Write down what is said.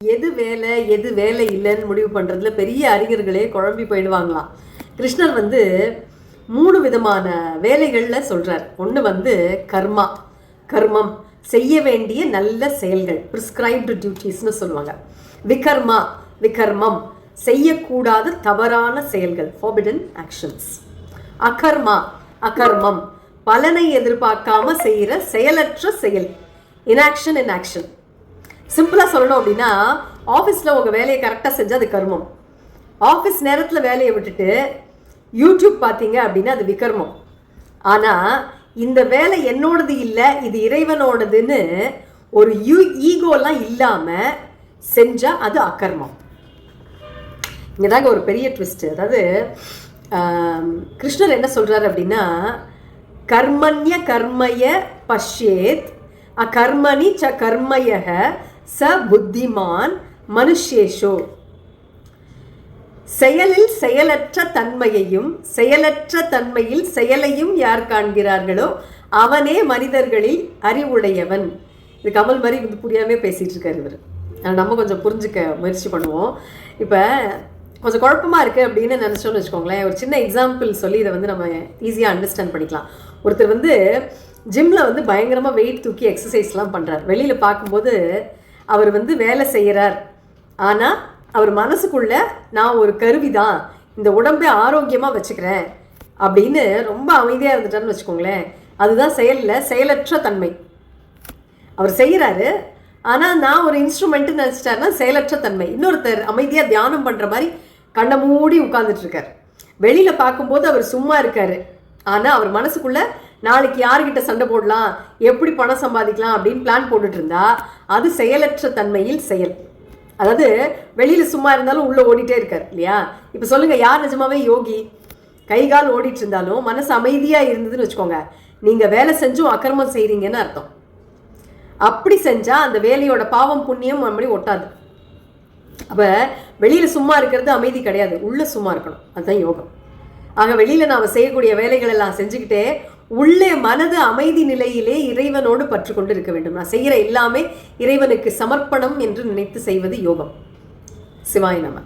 எது வேலை எது வேலை இல்லைன்னு முடிவு பண்ணுறதுல பெரிய அறிஞர்களே குழம்பி போயிடுவாங்களாம். கிருஷ்ணர் 3 விதமான வேலைகளில் சொல்கிறார். ஒன்று கர்மா, கர்மம், செய்ய வேண்டிய நல்ல செயல்கள், ப்ரிஸ்கிரைப்டு டியூட்டிஸ்னு சொல்லுவாங்க. விகர்மா, விகர்மம், செய்யக்கூடாத தவறான செயல்கள், ஃபார்பிடன் ஆக்ஷன்ஸ். அகர்மா, அகர்மம், பலனை எதிர்பார்க்காம செய்கிற செயலற்ற செயல், இன்ஆக்ஷன் இன் ஆக்ஷன். சிம்பிளாக சொல்லணும் அப்படின்னா, ஆஃபீஸில் உங்கள் வேலையை கரெக்டாக செஞ்சால் அது கர்மம். ஆஃபீஸ் நேரத்தில் வேலையை விட்டுட்டு யூடியூப் பார்த்தீங்க அப்படின்னா அது விகர்மம். ஆனால் இந்த வேலை என்னோடது இல்லை, இது இறைவனோடதுன்னு ஒரு ஈகோலாம் இல்லாமல் செஞ்சால் அது அகர்மம். இங்கே தாங்க ஒரு பெரிய ட்விஸ்ட்டு. அதாவது கிருஷ்ணர் என்ன சொல்கிறார் அப்படின்னா, கர்மண்ய கர்மய பஷ்யேத் அகர்மணி ச கர்மயக ச புத்திமான் மனுஷேஷோ. செயலில் செயலற்ற தன்மையையும் செயலற்ற தன்மையில் செயலையும் யார் காண்கிறார்களோ அவனே மனிதர்களில் அறிவுடையவன். இது கமல் மாதிரி புரியாமே பேசிகிட்டு இருக்காரு இவர். நம்ம கொஞ்சம் புரிஞ்சுக்க முயற்சி பண்ணுவோம். இப்போ கொஞ்சம் குழப்பமாக இருக்குது அப்படின்னு நினச்சோன்னு வச்சுக்கோங்களேன். ஒரு சின்ன எக்ஸாம்பிள் சொல்லி இதை நம்ம ஈஸியாக அண்டர்ஸ்டாண்ட் பண்ணிக்கலாம். ஒருத்தர் ஜிம்மில் பயங்கரமாக வெயிட் தூக்கி எக்ஸசைஸ்லாம் பண்ணுறார். வெளியில் பார்க்கும்போது அவர் வேலை செய்கிறார். ஆனால் அவர் மனசுக்குள்ள நான் ஒரு கருவி தான், இந்த உடம்பை ஆரோக்கியமாக வச்சுக்கிறேன் அப்படின்னு ரொம்ப அமைதியாக இருந்துட்டான்னு வச்சுக்கோங்களேன். அதுதான் செயலில் செயலற்ற தன்மை. அவர் செய்கிறாரு, ஆனால் நான் ஒரு இன்ஸ்ட்ருமெண்ட்டுன்னு நினச்சிட்டாருன்னா செயலற்ற தன்மை. இன்னொருத்தர் அமைதியாக தியானம் பண்ணுற மாதிரி கண்ணை மூடி உட்கார்ந்துட்டுருக்கார். வெளியில் பார்க்கும்போது அவர் சும்மா இருக்கார். ஆனால் அவர் மனசுக்குள்ளே நாளைக்கு யார்கிட்ட சண்டை போடலாம், எப்படி பணம் சம்பாதிக்கலாம் அப்படின்னு பிளான் போட்டுட்டு இருந்தா அது செயலற்ற தன்மையில் செயல். அதாவது வெளியில் சும்மா இருந்தாலும் உள்ளே ஓடிட்டே இருக்கார் இல்லையா? இப்போ சொல்லுங்கள், யார் நிஜமாவே யோகி? கை கால் ஓடிட்டு இருந்தாலும் மனசு அமைதியாக இருந்ததுன்னு வச்சுக்கோங்க, நீங்கள் வேலை செஞ்சும் அக்கிரமம் செய்கிறீங்கன்னு அர்த்தம். அப்படி செஞ்சால் அந்த வேலையோட பாவம் புண்ணியம் அப்படி ஒட்டாது. அப்போ வெளியில் சும்மா இருக்கிறது அமைதி கிடையாது, உள்ளே சும்மா இருக்கணும், அதுதான் யோகம். ஆக வெளியில் நாம் செய்யக்கூடிய வேலைகள் எல்லாம் செஞ்சுக்கிட்டே உள்ளே மனது அமைதி நிலையிலே இறைவனோடு பற்று கொண்டு இருக்க வேண்டும். நான் செய்கிற எல்லாமே இறைவனுக்கு சமர்ப்பணம் என்று நினைத்து செய்வது யோகம். சிவாய நம.